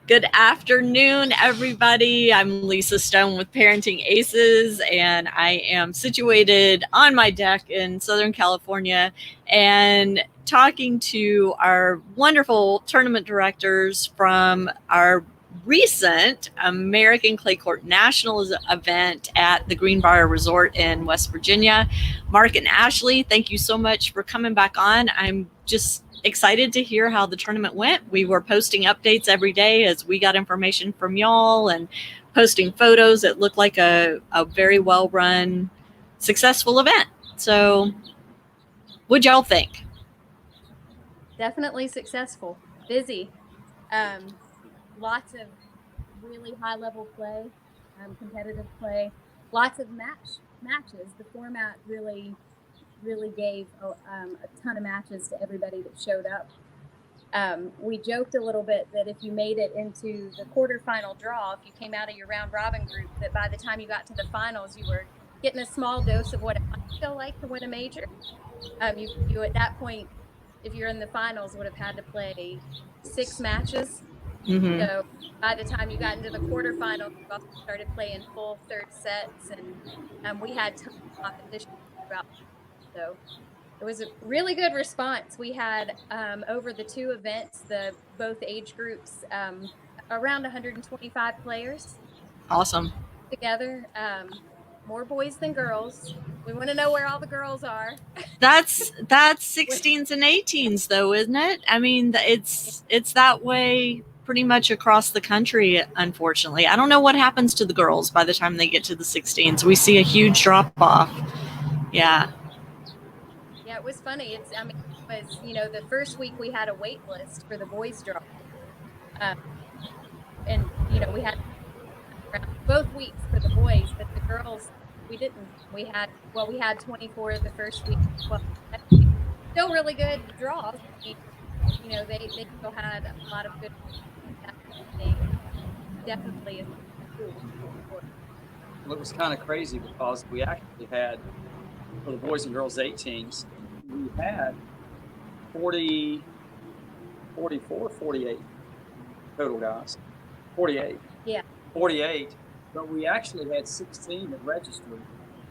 Good afternoon, everybody. I'm Lisa Stone with Parenting Aces, and I am situated on my deck in Southern California and talking to our wonderful tournament directors from our recent American Clay Court Nationals event at the Greenbriar Resort in West Virginia. Mark and Ashleigh, thank you so much for coming back on. I'm just excited to hear how the tournament went. We were posting updates every day as we got information from y'all and posting photos. It looked like a very well run, successful event. So what'd y'all think? Definitely successful, busy, lots of really high level play, competitive play, lots of matches. The format really gave a ton of matches to everybody that showed up. We joked a little bit that if you made it into the quarterfinal draw, if you came out of your round robin group, that by the time you got to the finals, you were getting a small dose of what it might feel like to win a major. You at that point, if you're in the finals, would have had to play 6 matches. Mm-hmm. So by the time you got into the quarterfinals, you also started playing full third sets, and we had tons of competition throughout. So it was a really good response. We had over the 2 events, both age groups, around 125 players. Awesome. Together, more boys than girls. We want to know where all the girls are. That's 16s and 18s though, isn't it? I mean, it's that way pretty much across the country, unfortunately. I don't know what happens to the girls by the time they get to the 16s. We see a huge drop off. Yeah. Yeah, it was funny. It was, the first week we had a wait list for the boys draw. And, we had both weeks for the boys, but the girls, we didn't. We had 24 the first week. Well, still really good draws. They still had a lot of good. Definitely is cool. Well, it was kind of crazy because we actually had, for the boys and girls 18s, we had 40, 44, 48 total guys. 48. Yeah. 48. But we actually had 16 that registered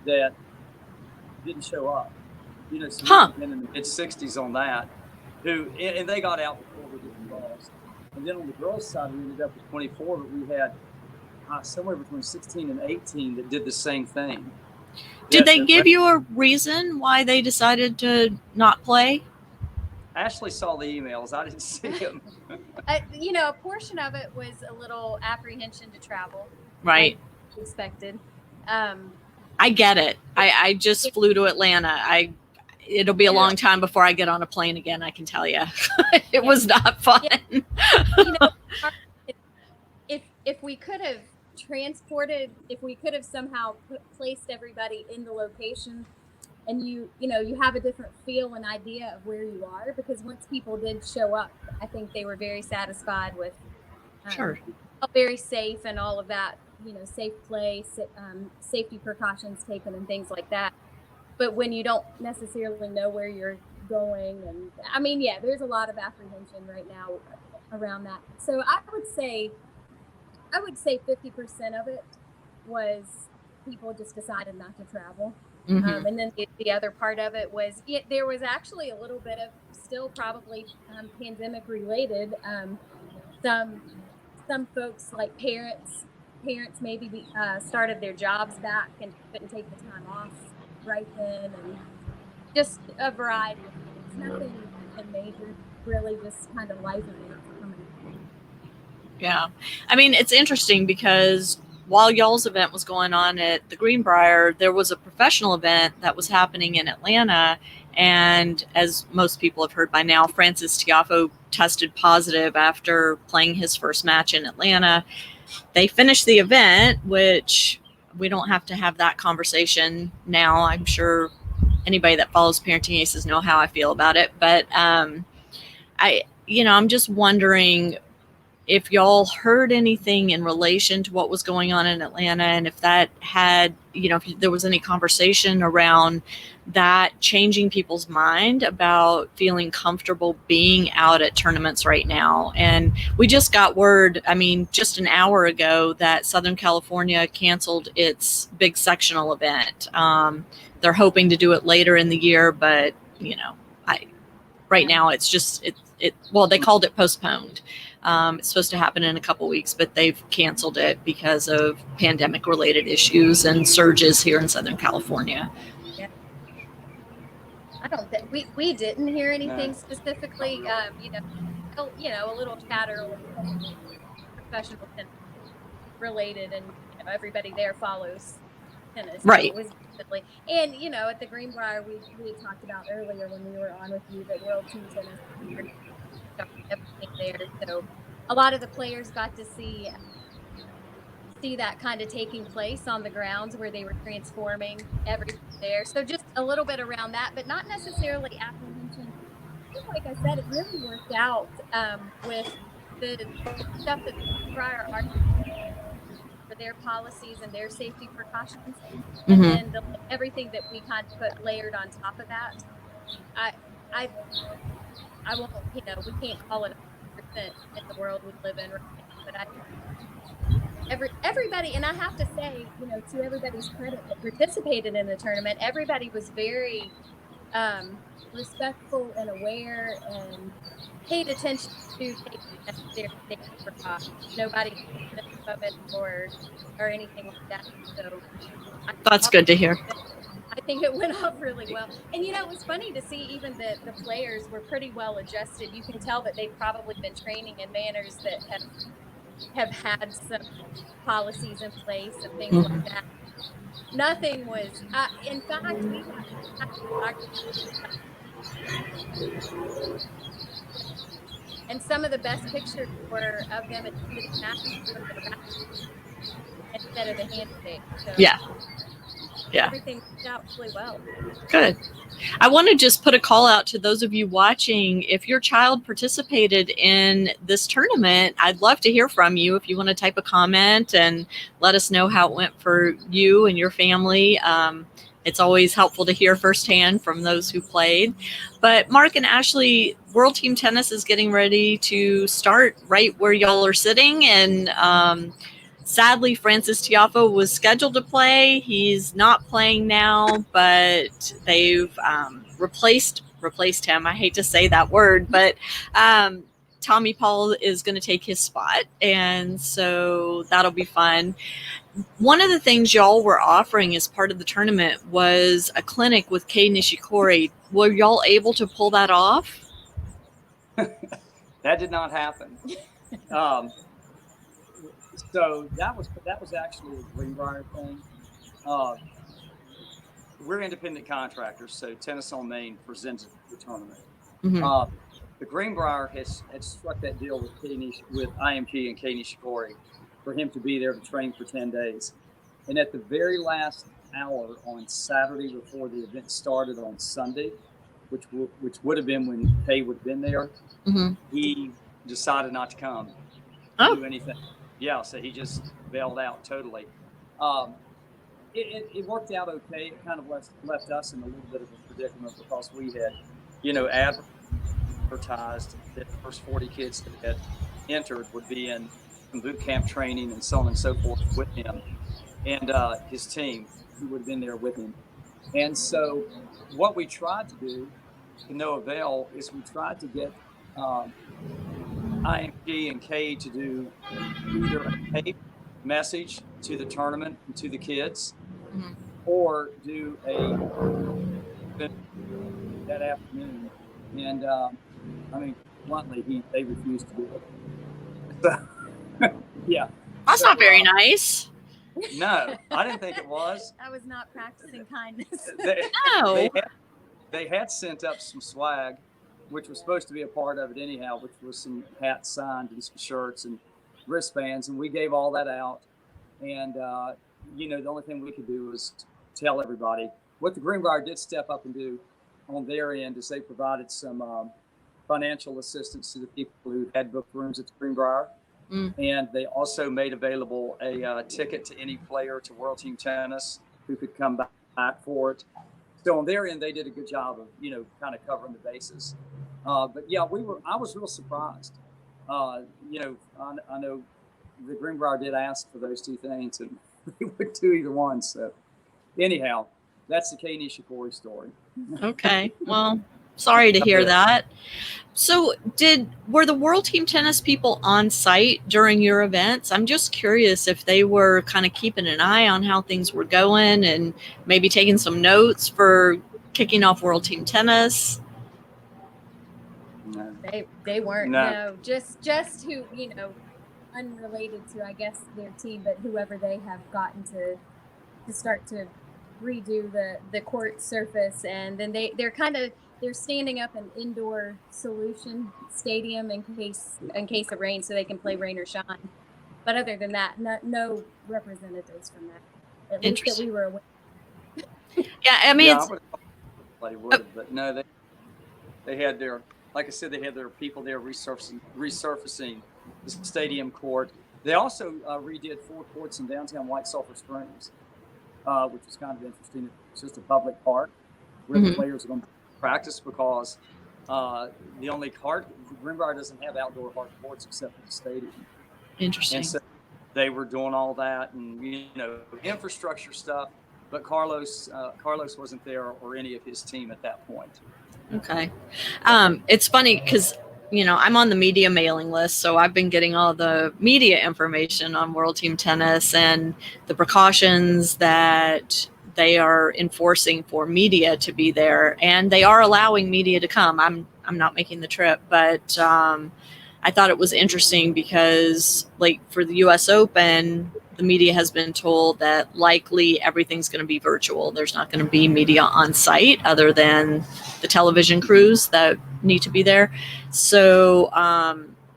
that didn't show up. So in the mid-60s on that, and they got out before we did the balls. And then on the girls' side, we ended up with 24, but we had somewhere between 16 and 18 that did the same thing. Did they give you a reason why they decided to not play? Ashleigh saw the emails. I didn't see them. A portion of it was a little apprehension to travel. Right. Like expected. I get it. I just flew to Atlanta. It'll be a long time before I get on a plane again, I can tell you. It was not fun. Yeah. If we could have transported, if we could have somehow placed everybody in the location, and you have a different feel and idea of where you are, because once people did show up, I think they were very satisfied with sure, very safe and all of that, safe play, safety precautions taken and things like that. But when you don't necessarily know where you're going, and there's a lot of apprehension right now around that. So I would say 50% of it was people just decided not to travel. Mm-hmm. And then the other part of it was there was actually a little bit of still probably pandemic related. Some folks, like parents maybe started their jobs back and couldn't take the time off right then, and just a variety of things. Nothing major, really, just kind of life events coming. Yeah. It's interesting because while y'all's event was going on at the Greenbrier, there was a professional event that was happening in Atlanta. And as most people have heard by now, Francis Tiafo tested positive after playing his first match in Atlanta. They finished the event, which we don't have to have that conversation now. I'm sure anybody that follows Parenting Aces know how I feel about it. But I'm just wondering, if y'all heard anything in relation to what was going on in Atlanta, and if that had, if there was any conversation around that changing people's mind about feeling comfortable being out at tournaments right now. And we just got word, just an hour ago, that Southern California canceled its big sectional event. They're hoping to do it later in the year, but right now it's just they called it postponed. It's supposed to happen in a couple weeks, but they've canceled it because of pandemic related issues and surges here in Southern California. Yeah. I don't think we didn't hear anything specifically. A little chatter professional tennis related, and everybody there follows tennis. Right. So it was definitely, and at the Greenbrier, we had talked about earlier when we were on with you that World Team Tennis, everything there. So a lot of the players got to see that kind of taking place on the grounds where they were transforming everything there. So just a little bit around that, but not necessarily apprehension. Like I said, it really worked out with the stuff that Greenbrier are for their policies and their safety precautions, and then everything that we kind of put layered on top of that. I won't, we can't call it 100% in the world we live in right now, but everybody, and I have to say, to everybody's credit that participated in the tournament, everybody was very respectful and aware and paid attention to their safety precautions. Nobody of it or anything like that. So that's good to hear. I think it went off really well. And it was funny to see even the players were pretty well adjusted. You can tell that they've probably been training in manners that have had some policies in place and things like that. Nothing was, in fact, and some of the best pictures were of them at the match instead of the handshake. So yeah. Everything worked out really well. Good. I want to just put a call out to those of you watching. If your child participated in this tournament, I'd love to hear from you. If you want to type a comment and let us know how it went for you and your family. It's always helpful to hear firsthand from those who played. But Mark and Ashleigh, World Team Tennis is getting ready to start right where y'all are sitting. And sadly, Francis Tiafoe was scheduled to play. He's not playing now, but they've replaced him. I hate to say that word, but Tommy Paul is going to take his spot, and so that'll be fun. One of the things y'all were offering as part of the tournament was a clinic with Kei Nishikori. Were y'all able to pull that off? That did not happen. So that was actually a Greenbrier thing. We're independent contractors, so Tennis on Main presented the tournament. The Greenbrier had struck that deal with IMG and Kei Nishikori for him to be there to train for 10 days. And at the very last hour on Saturday before the event started on Sunday, which would have been when Kei would have been there, he decided not to come do anything. Yeah, so he just bailed out totally. It worked out okay. It kind of left us in a little bit of a predicament because we had, advertised that the first 40 kids that had entered would be in boot camp training and so on and so forth with him and his team who would have been there with him. And so what we tried to do to no avail is we tried to get IMG and Kei to do either a tape message to the tournament and to the kids or do a that afternoon. And bluntly, they refused to do it. So, yeah. That's not very nice. No, I didn't think it was. I was not practicing kindness. They had sent up some swag, which was supposed to be a part of it anyhow, which was some hats signed and some shirts and wristbands, and we gave all that out. And the only thing we could do was tell everybody. What the Greenbrier did step up and do on their end is they provided some financial assistance to the people who had booked rooms at the Greenbrier. And they also made available a ticket to any player to World Team Tennis who could come back for it. So on their end, they did a good job of, kind of covering the bases. But yeah, I was real surprised. I know the Greenbrier did ask for those two things, and we would do either one. So anyhow, that's the Kei Nishikori story. Okay. Well, sorry to hear that. So were the World Team Tennis people on site during your events? I'm just curious if they were kind of keeping an eye on how things were going and maybe taking some notes for kicking off World Team Tennis. No. They weren't. No, just who, unrelated to, I guess, their team, but whoever they have gotten to start to redo the court surface, and then they're standing up an indoor solution stadium in case of rain, so they can play rain or shine. But other than that, no representatives from that. At least that we were aware. Yeah, I mean, they would, but no, they had their, like I said, they had their people there resurfacing the stadium court. They also redid 4 courts in downtown White Sulphur Springs, which was kind of interesting. It's just a public park where the players are going to practice, because the only Greenbrier doesn't have outdoor hard courts except for the stadium. Interesting. And so they were doing all that and infrastructure stuff, but Carlos wasn't there, or any of his team at that point. Okay. It's funny because I'm on the media mailing list, so I've been getting all the media information on World Team Tennis and the precautions that they are enforcing for media to be there, and they are allowing media to come. I'm not making the trip, but I thought it was interesting because, like, for the U.S. Open, the media has been told that likely everything's going to be virtual. There's not going to be media on site other than the television crews that need to be there. So,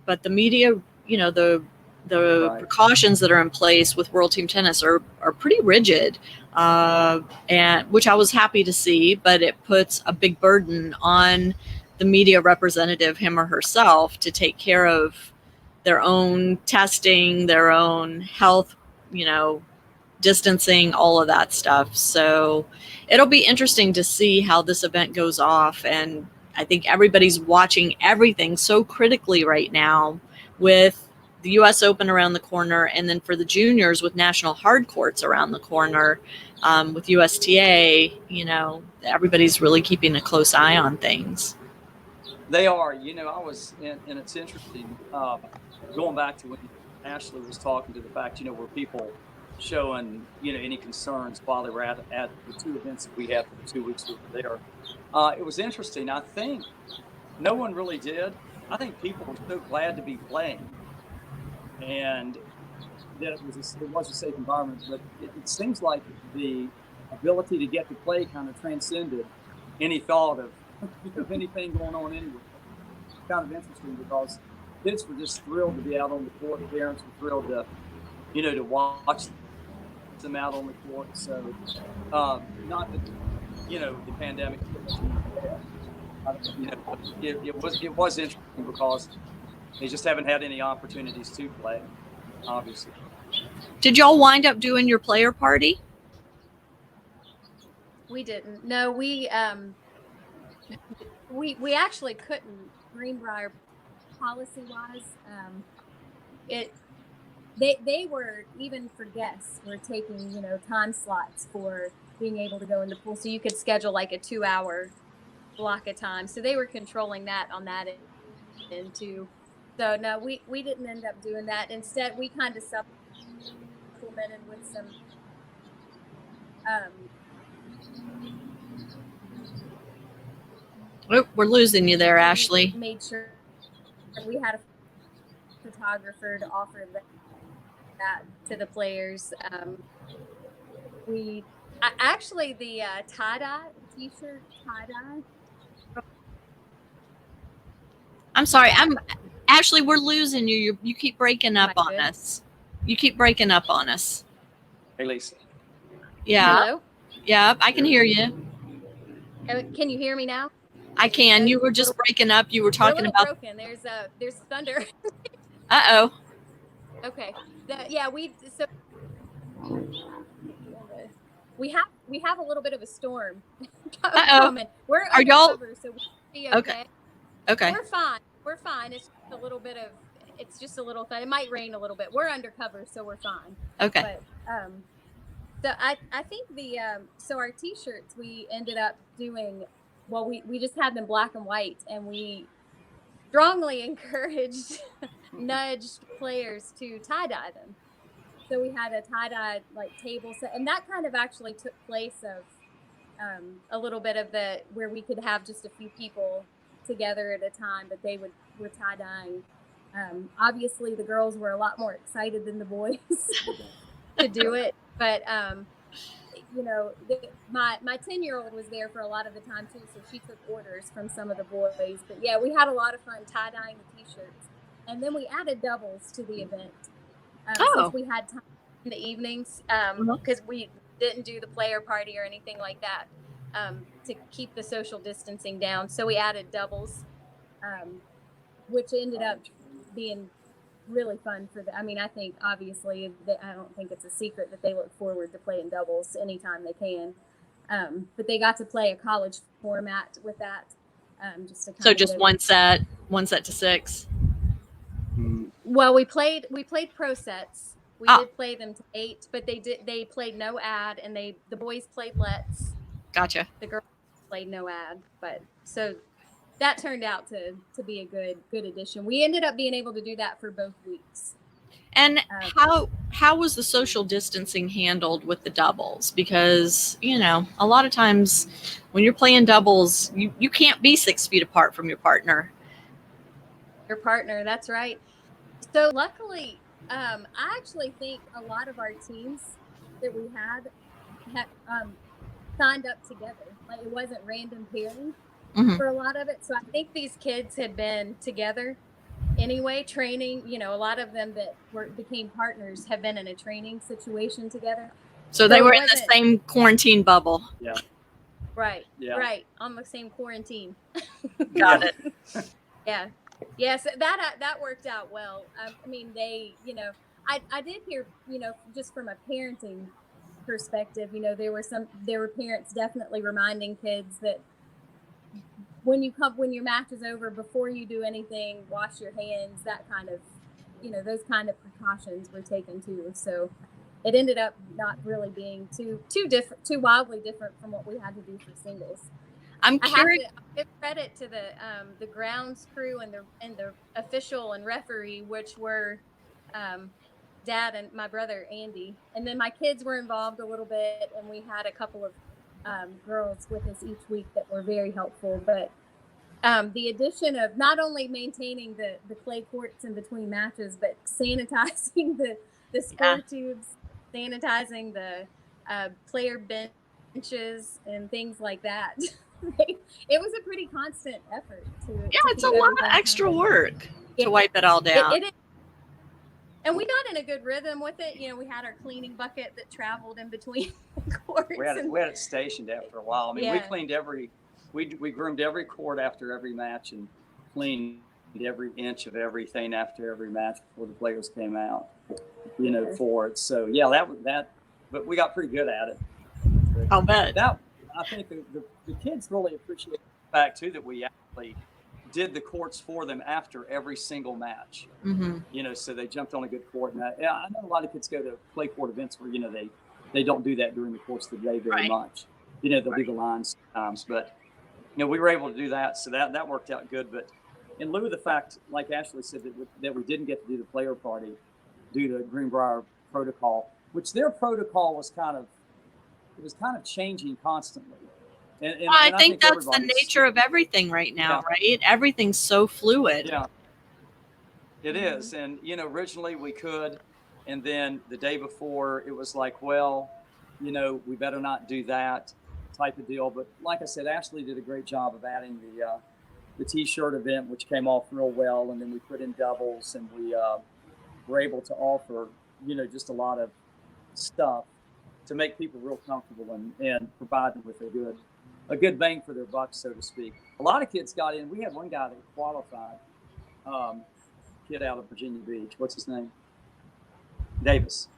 but the media, the right. Precautions that are in place with World Team Tennis are pretty rigid, and which I was happy to see, but it puts a big burden on the media representative, him or herself, to take care of their own testing, their own health, distancing, all of that stuff. So it'll be interesting to see how this event goes off. And I think everybody's watching everything so critically right now, with the U.S. Open around the corner, and then for the juniors with national hard courts around the corner, with USTA, everybody's really keeping a close eye on things. They are, I was, and it's interesting, going back to when Ashleigh was talking to the fact, were people showing, any concerns while they were at the 2 events that we had for the 2 weeks we were there. It was interesting. I think no one really did. I think people were so glad to be playing, and that it was a safe environment. But it seems like the ability to get to play kind of transcended any thought of anything going on anywhere. It's kind of interesting because kids were just thrilled to be out on the court. Parents were thrilled to, to watch them out on the court. So, not that, the pandemic, it was interesting because they just haven't had any opportunities to play, obviously. Did y'all wind up doing your player party? We didn't. No, we actually couldn't. Greenbrier policy wise, they were, even for guests, were taking time slots for being able to go in the pool, so you could schedule like a 2-hour block of time. So they were controlling that on that end too. So no, we didn't end up doing that. Instead, we kind of supplemented with some we're losing you there, Ashleigh. We made sure that we had a photographer to offer that to the players. Actually, the tie-dye t-shirt, tie-dye. I'm sorry. Ashleigh, we're losing you. You keep breaking up on us. You keep breaking up on us. Hey, Lisa. Yeah. Hello? Yeah, I can hear you. Can you hear me now? I can. You were just breaking up. You were talking about broken. There's thunder. Uh-oh. Okay. So we have a little bit of a storm coming. We're Are y'all undercover, so we'll be okay? okay. Okay. We're fine. It's just a little bit of, it's just a little thing. It might rain a little bit. We're undercover, so we're fine. Okay. But so I think so our t-shirts we ended up doing, well, we just had them black and white, and we strongly encouraged, nudged players to tie-dye them. So we had a tie-dye like table set, and that kind of actually took place of a little bit of the where we could have just a few people together at a time, but were tie-dyeing. Obviously, the girls were a lot more excited than the boys to do it, but my 10-year-old was there for a lot of the time too, so she took orders from some of the boys. But yeah, we had a lot of fun tie-dyeing the t-shirts, and then we added doubles to the event since we had time in the evenings, because we didn't do the player party or anything like that, to keep the social distancing down. So we added doubles, which ended up being really fun for I mean, I think obviously I don't think it's a secret that they look forward to playing doubles anytime they can. But they got to play a college format with that. Just one set to 6. Well, we played pro sets. We did play them to 8, but they played no ad, and the boys played Let's. Gotcha. The girls played no ad, but so that turned out to be a good addition. We ended up being able to do that for both weeks. And how was the social distancing handled with the doubles? Because a lot of times when you're playing doubles, you can't be 6 feet apart from your partner. That's right. So luckily, I actually think a lot of our teams that we had signed up together. Like, it wasn't random pairing for a lot of it. So I think these kids had been together anyway, training. A lot of them that became partners have been in a training situation together. So they were in the same quarantine bubble. Yeah. Right. Yeah. Right. On the same quarantine. Got it. Yeah. Yes, that worked out well. I mean, I did hear, just from a parenting perspective, there were parents definitely reminding kids that when your match is over, before you do anything, wash your hands. That kind of, those kind of precautions were taken too. So it ended up not really being too wildly different from what we had to do for singles. I'm curious. I have to give credit to the grounds crew and the official and referee, which were Dad and my brother Andy, and then my kids were involved a little bit, and we had a couple of girls with us each week that were very helpful. But the addition of not only maintaining the clay courts in between matches, but sanitizing the score tubes, sanitizing the player benches and things like that. It was a pretty constant effort it's a lot of extra work to wipe it all down. And we got in a good rhythm with it. We had our cleaning bucket that traveled in between courts. We had it stationed after a while. I mean, we cleaned we groomed every court after every match and cleaned every inch of everything after every match before the players came out, for it. So yeah, but we got pretty good at it. I'll bet. I think the kids really appreciate the fact too that we actually did the courts for them after every single match. So they jumped on a good court. And I know a lot of kids go to clay court events where they don't do that during the course of the day very much. They'll do the lines sometimes, but we were able to do that, so that worked out good. But in lieu of the fact, like Ashleigh said, that we didn't get to do the player party due to Greenbrier protocol, which their protocol was kind of changing constantly. And I think that's the nature of everything right now, right? Everything's so fluid. Yeah, it is. And, originally we could, and then the day before it was like, well, we better not do that type of deal. But like I said, Ashleigh did a great job of adding the t-shirt event, which came off real well. And then we put in doubles, and we were able to offer, just a lot of stuff to make people real comfortable and provide them with a good bang for their buck, so to speak. A lot of kids got in. We had one guy that qualified, kid out of Virginia Beach. What's his name? Davis.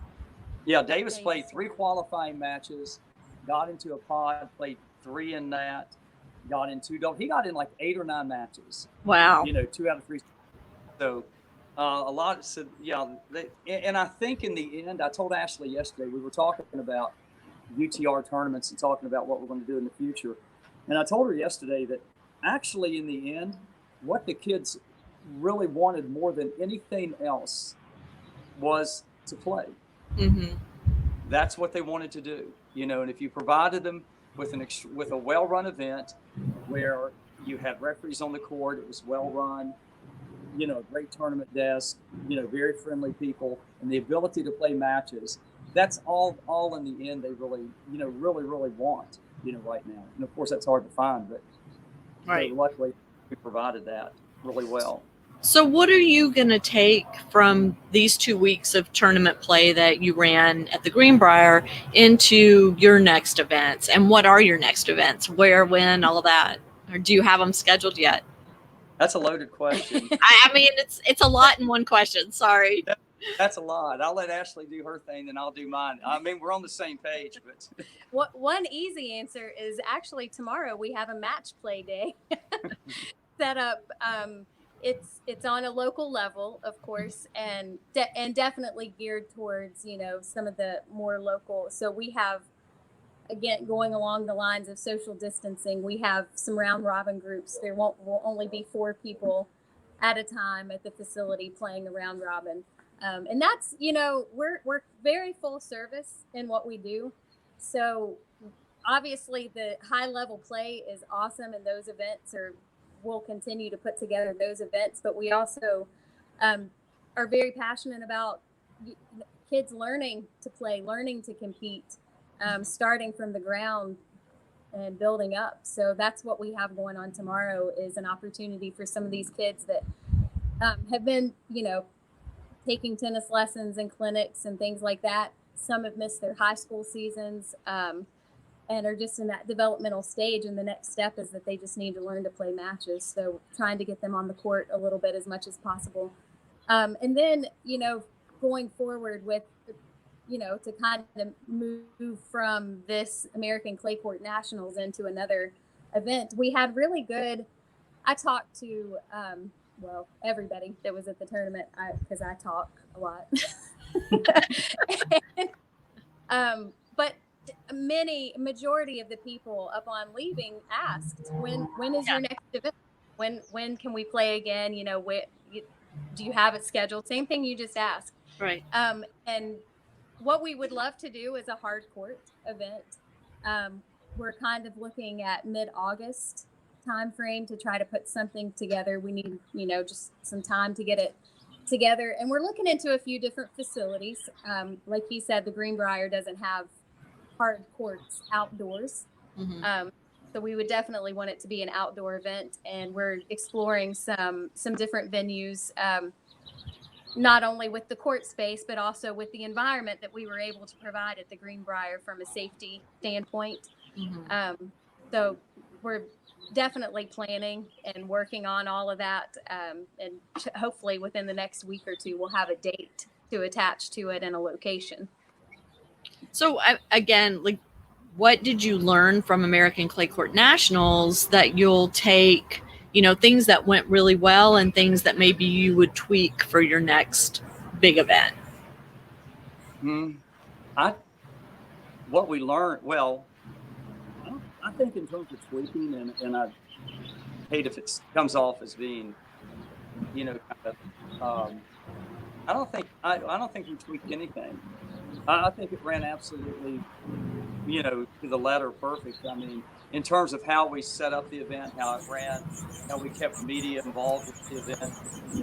Yeah, Davis played 3 qualifying matches, got into a pod, played 3 in that, got in 2 double. He got in like 8 or 9 matches. Wow. 2 out of 3. So a lot. So yeah, and I think in the end, I told Ashleigh yesterday, we were talking about UTR tournaments and talking about what we're going to do in the future. And I told her yesterday that actually in the end, what the kids really wanted more than anything else was to play. Mm-hmm. That's what they wanted to do, and if you provided them with a well-run event where you had referees on the court, it was well-run, a great tournament desk, very friendly people, and the ability to play matches. That's all in the end they really, really want, right now. And of course that's hard to find, but right. Luckily we provided that really well. So what are you going to take from these 2 weeks of tournament play that you ran at the Greenbrier into your next events? And what are your next events? Where, when, all of that? Or do you have them scheduled yet? That's a loaded question. I mean, it's a lot in one question. Sorry. That's a lot. I'll let Ashleigh do her thing, then I'll do mine. I mean, we're on the same page, but one easy answer is actually tomorrow we have a match play day set up. It's on a local level, of course, and definitely geared towards, some of the more local. So we have, again, going along the lines of social distancing, we have some round robin groups. There will only be 4 people at a time at the facility playing a round robin. And that's, we're very full service in what we do. So obviously the high level play is awesome, and those events we'll continue to put together those events, but we also are very passionate about kids learning to play, learning to compete, starting from the ground and building up. So that's what we have going on tomorrow, is an opportunity for some of these kids that have been, taking tennis lessons and clinics and things like that. Some have missed their high school seasons, and are just in that developmental stage. And the next step is that they just need to learn to play matches. So trying to get them on the court a little bit as much as possible. And then, going forward with, to kind of move from this American Clay Court Nationals into another event. We had really good, I talked to, everybody that was at the tournament, because I talk a lot. And, but majority of the people upon leaving asked, when is your next event? When can we play again? Do you have it scheduled? Same thing you just asked. Right. And what we would love to do is a hard court event. We're kind of looking at mid-August time frame to try to put something together. We need, just some time to get it together. And we're looking into a few different facilities. Like he said, the Greenbrier doesn't have hard courts outdoors. Mm-hmm. So we would definitely want it to be an outdoor event. And we're exploring some different venues, not only with the court space, but also with the environment that we were able to provide at the Greenbrier from a safety standpoint. Mm-hmm. So we're definitely planning and working on all of that. And hopefully within the next week or two, we'll have a date to attach to it and a location. So again, what did you learn from American Clay Court Nationals that you'll take, things that went really well and things that maybe you would tweak for your next big event? What we learned, I think in terms of tweaking, and I hate if it comes off as being, I don't think we tweaked anything. I think it ran absolutely, to the letter perfect. I mean, in terms of how we set up the event, how it ran, how we kept media involved with the event,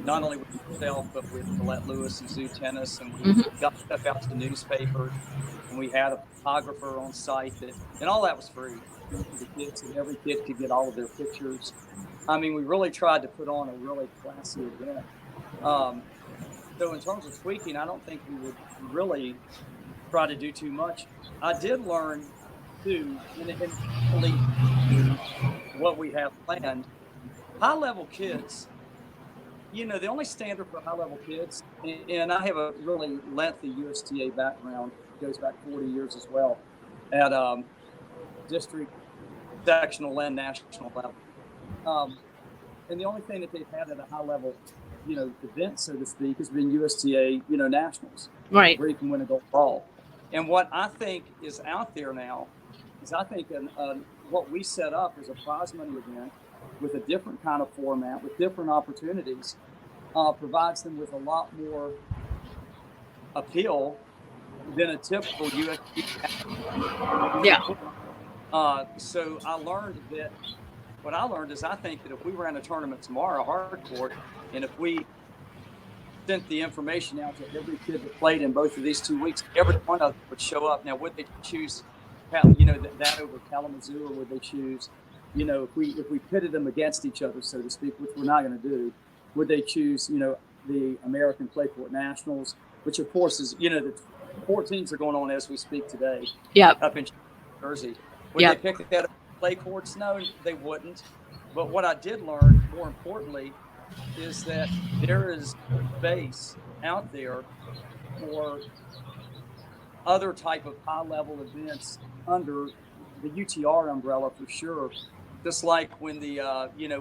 not only with myself, but with Colette Lewis and Zoo Tennis, and we got stuff out to the newspaper, and we had a photographer on site, and all that was free. The kids, and every kid could get all of their pictures. I mean, we really tried to put on a really classy event. So in terms of tweaking, I don't think we would really try to do too much. I did learn too, and what we have planned, high-level kids the only standard for high-level kids, and I have a really lengthy USTA background, goes back 40 years as well, at district, sectional, and national level. And the only thing that they've had at a high-level, event, so to speak, has been USTA, nationals, right, where you can win a gold ball. And what I think is out there now is I think what we set up is a prize money event with a different kind of format, with different opportunities, provides them with a lot more appeal than a typical USTA. yeah, So what I learned is I think that if we ran a tournament tomorrow, hard court, and if we sent the information out to every kid that played in both of these 2 weeks, every one of them would show up. Now, would they choose, that over Kalamazoo, or would they choose, if we pitted them against each other, so to speak, which we're not going to do, would they choose, the American Clay Court Nationals, which of course is, the 14s are going on as we speak today. yeah, Up in Jersey. Would they pick that up clay courts? No, they wouldn't. But what I did learn, more importantly, is that there is space out there for other type of high-level events under the UTR umbrella, for sure. Just like when the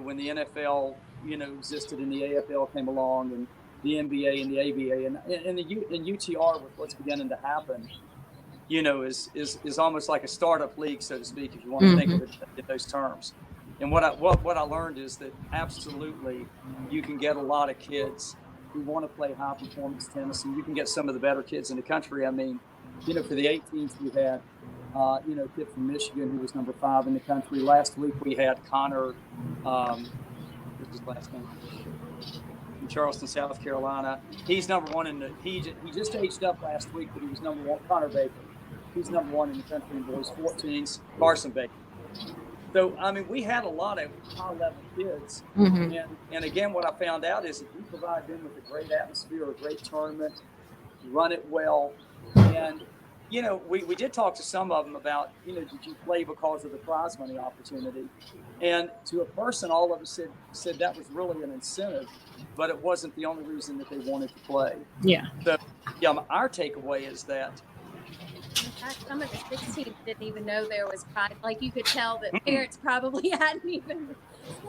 when the NFL existed and the AFL came along, and the NBA and the ABA and UTR, with what's beginning to happen, is almost like a startup league, so to speak, if you want to think of it in those terms. And what I learned is that absolutely you can get a lot of kids who want to play high performance tennis, and you can get some of the better kids in the country. I mean, for the 18s we had, a kid from Michigan who was number 5 in the country. Last week we had Connor, what's his last name? From Charleston, South Carolina. He's number 1 he just aged up last week, but he was number 1. Connor Baker. He's number 1 in the country in boys 14s. Carson Baker. So, I mean, we had a lot of high-level kids. And again, what I found out is if you provide them with a great atmosphere, a great tournament, run it well. And, we did talk to some of them about, did you play because of the prize money opportunity? And to a person, all of us said that was really an incentive, but it wasn't the only reason that they wanted to play. Yeah. So, our takeaway is that, in fact, some of the 16s didn't even know there was prize. Like, you could tell that parents probably hadn't even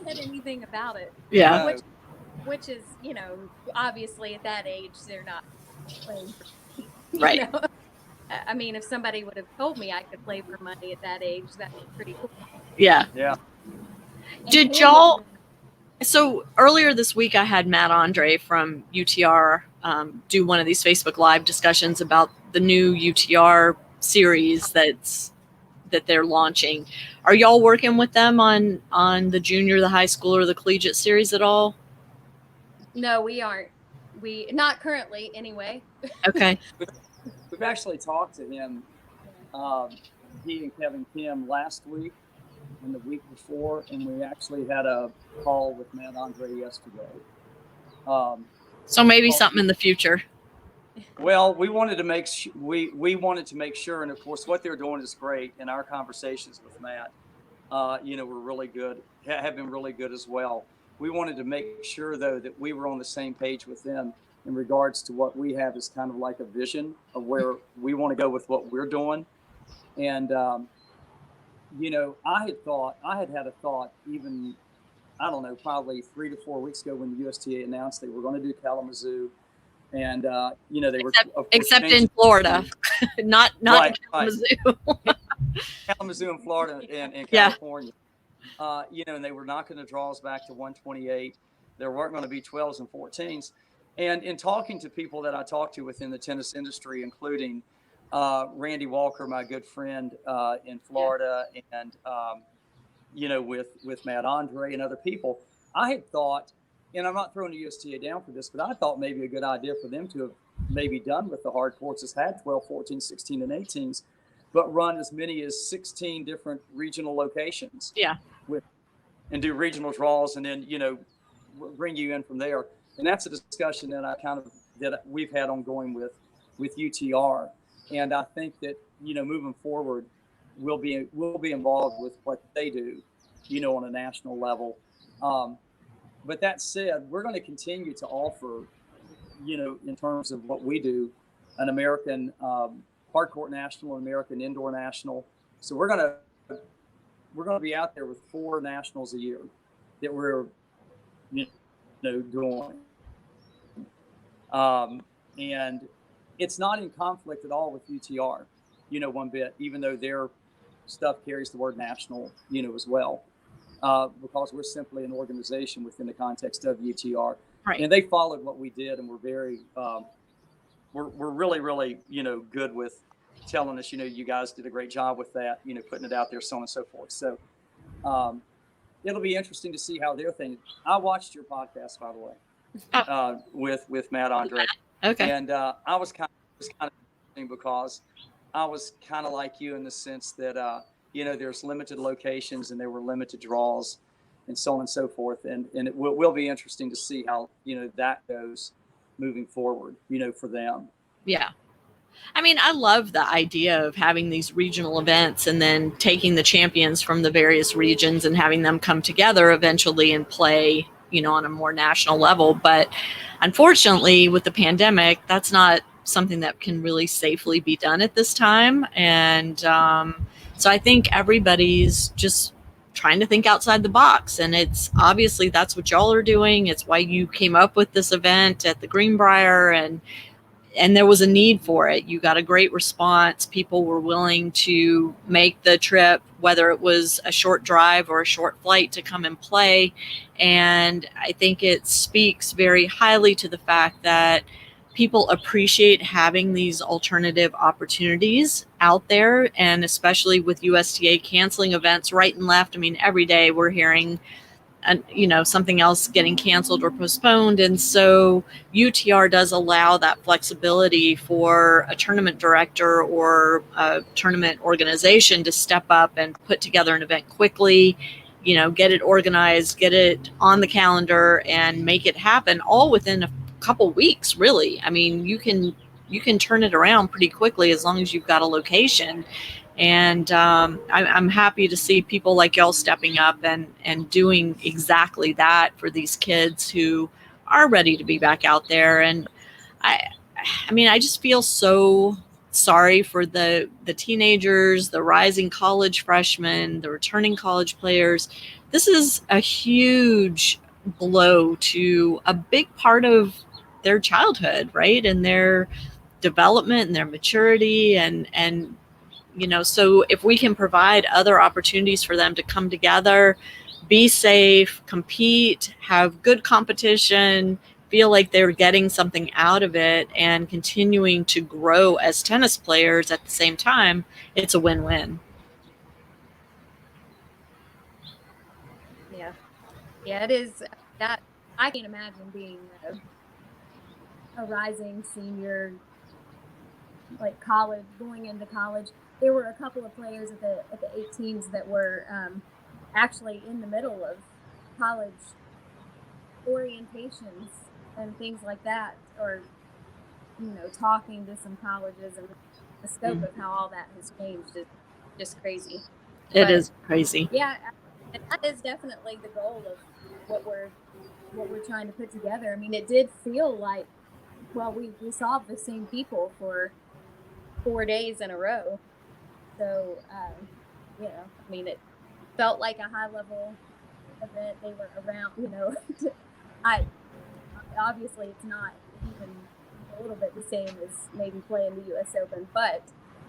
said anything about it. Yeah. Which is, obviously at that age, they're not playing for, right. I mean, if somebody would have told me I could play for money at that age, that'd be pretty cool. Yeah. Yeah. Did y'all? So earlier this week, I had Matt Andre from UTR do one of these Facebook Live discussions about the new UTR series that they're launching. Are y'all working with them on the junior, the high school, or the collegiate series at all? No, we aren't. Not currently, anyway. Okay. We've actually talked to him, he and Kevin Kim, last week and the week before, and we actually had a call with Matt Andre yesterday. So maybe something in the future. Well, we wanted to make we wanted to make sure, and of course, what they're doing is great. And our conversations with Matt, were really good. Have been really good as well. We wanted to make sure, though, that we were on the same page with them in regards to what we have as kind of like a vision of where we want to go with what we're doing. And, I had a thought even, I don't know, probably 3 to 4 weeks ago when the USTA announced they were going to do Kalamazoo. And, they were except in Florida, not right, Kalamazoo. Right. Kalamazoo in Florida and California. And they were knocking the draws back to 128. There weren't going to be 12s and 14s. And in talking to people that I talked to within the tennis industry, including Randy Walker, my good friend in Florida, and, with Matt Andre and other people, I had thought, and I'm not throwing the USTA down for this, but I thought maybe a good idea for them to have maybe done with the hard courts is had 12, 14, 16, and 18s, but run as many as 16 different regional locations. Yeah. And do regional draws, and then, bring you in from there. And that's a discussion that we've had ongoing with UTR. And I think that, moving forward, we'll be involved with what they do, on a national level. but that said, we're going to continue to offer, in terms of what we do, an American hard court national, American indoor national. So we're going to be out there with 4 nationals a year that we're doing, and it's not in conflict at all with UTR, one bit, even though their stuff carries the word national, as well, because we're simply an organization within the context of UTR. Right. And they followed what we did, and we're very we're really, really, good with telling us, you guys did a great job with that, putting it out there, so on and so forth. So it'll be interesting to see how they're thinking. I watched your podcast, by the way, with Matt Andre. Okay. And I was kind of interesting because I was kind of like you in the sense that, there's limited locations and there were limited draws and so on and so forth. And it will be interesting to see how, that goes moving forward, for them. Yeah. I mean, I love the idea of having these regional events and then taking the champions from the various regions and having them come together eventually and play, on a more national level. But unfortunately, with the pandemic, that's not something that can really safely be done at this time. And so I think everybody's just trying to think outside the box. And it's obviously that's what y'all are doing. It's why you came up with this event at the Greenbrier, and there was a need for it. You got a great response. People were willing to make the trip, whether it was a short drive or a short flight, to come and play. And I think it speaks very highly to the fact that people appreciate having these alternative opportunities out there. And especially with USTA canceling events right and left. I mean, every day we're hearing something else getting canceled or postponed. And so UTR does allow that flexibility for a tournament director or a tournament organization to step up and put together an event quickly, get it organized, get it on the calendar, and make it happen all within a couple weeks, really. I mean, you can turn it around pretty quickly as long as you've got a location. And I'm happy to see people like y'all stepping up and doing exactly that for these kids who are ready to be back out there. And I mean, I just feel so sorry for the teenagers, the rising college freshmen, the returning college players. This is a huge blow to a big part of their childhood, right? And their development and their maturity and so if we can provide other opportunities for them to come together, be safe, compete, have good competition, feel like they're getting something out of it and continuing to grow as tennis players at the same time, it's a win-win. Yeah, it is. That I can't imagine being a rising senior, like college, going into college. There were a couple of players at the 18s that were actually in the middle of college orientations and things like that, or talking to some colleges, and the scope of how all that has changed is just crazy. It is crazy. Yeah, and that is definitely the goal of what we're trying to put together. I mean, it did feel like, well, we saw the same people for 4 days in a row. So, I mean, it felt like a high-level event. They were around, obviously it's not even a little bit the same as maybe playing the U.S. Open, but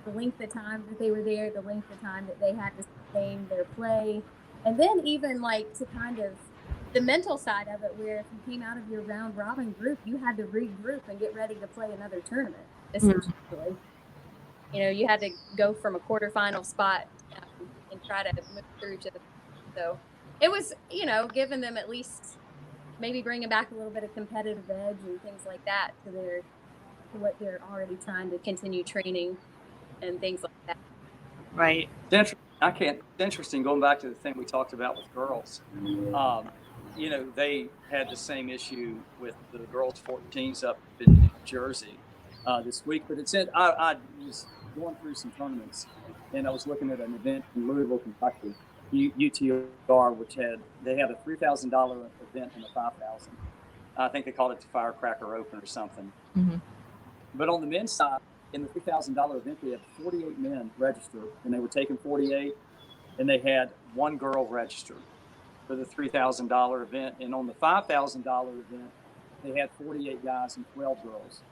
the length of time that they were there, the length of time that they had to sustain their play, and then even like to kind of the mental side of it, where if you came out of your round-robin group, you had to regroup and get ready to play another tournament, essentially. Mm-hmm. You had to go from a quarterfinal spot and try to move through to the. So it was, giving them at least maybe bringing back a little bit of competitive edge and things like that to what they're already trying to continue training and things like that. Right. It's interesting going back to the thing we talked about with girls. They had the same issue with the girls 14s up in New Jersey this week, but I was going through some tournaments, and I was looking at an event in Louisville, Kentucky, UTR, which they had a $3,000 event and a $5,000. I think they called it the Firecracker Open or something. Mm-hmm. But on the men's side, in the $3,000 event, they had 48 men register, and they were taking 48, and they had one girl register for the $3,000 event. And on the $5,000 event, they had 48 guys and 12 girls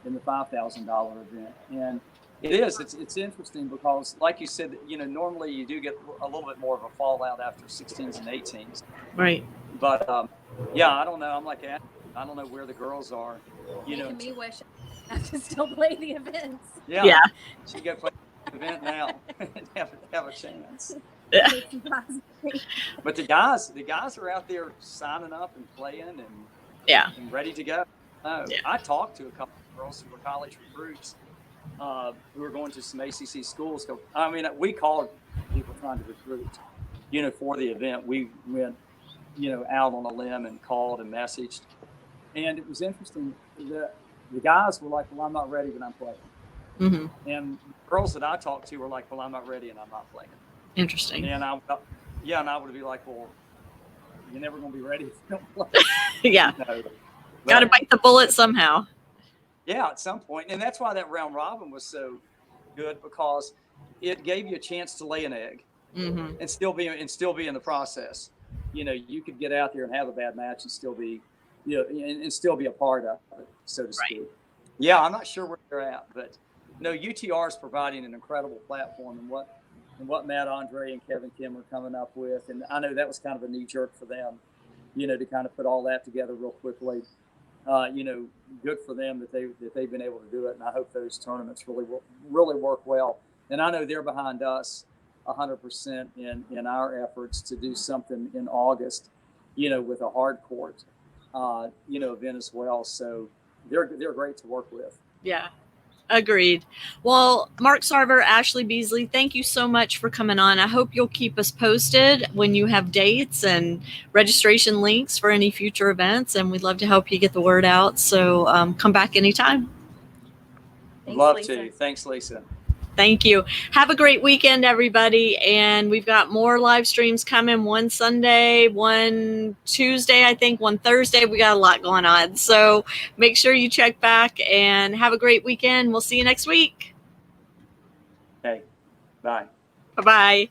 in the $5,000 event. And it's interesting because, like you said, normally you do get a little bit more of a fallout after 16s and 18s. Right. But I don't know. I'm like, I don't know where the girls are. Making me wish I have to still play the events. Yeah. She got to play the event now and have a chance. Yeah. But the guys are out there signing up and playing and ready to go. I talked to a couple of girls who were college recruits who were going to some ACC schools. I mean, we called people trying to recruit, for the event. We went, out on a limb and called and messaged. And it was interesting that the guys were like, well, I'm not ready, but I'm playing. Mm-hmm. And girls that I talked to were like, well, I'm not ready and I'm not playing. Interesting. And I would be like, well, you're never going to be ready if you don't play. Yeah. Got to bite the bullet somehow. Yeah, at some point. And that's why that round robin was so good, because it gave you a chance to lay an egg mm-hmm. and still be in the process. You could get out there and have a bad match and still be, and still be a part of it, so to speak. Right. Yeah, I'm not sure where they're at, but UTR is providing an incredible platform, and what Matt Andre and Kevin Kim are coming up with. And I know that was kind of a knee jerk for them, to kind of put all that together real quickly. Good for them that they've been able to do it. And I hope those tournaments really work well. And I know they're behind us 100% in our efforts to do something in August, with a hard court, event as well. So they're great to work with. Yeah. Agreed. Well, Mark Sarver, Ashleigh Beasley, thank you so much for coming on. I hope you'll keep us posted when you have dates and registration links for any future events, and we'd love to help you get the word out. So come back anytime. Thanks, Love Lisa. to. Thanks, Lisa. Thank you. Have a great weekend, everybody. And we've got more live streams coming, one Sunday, one Tuesday, I think, one Thursday. We got a lot going on. So make sure you check back and have a great weekend. We'll see you next week. Okay. Bye. Bye-bye.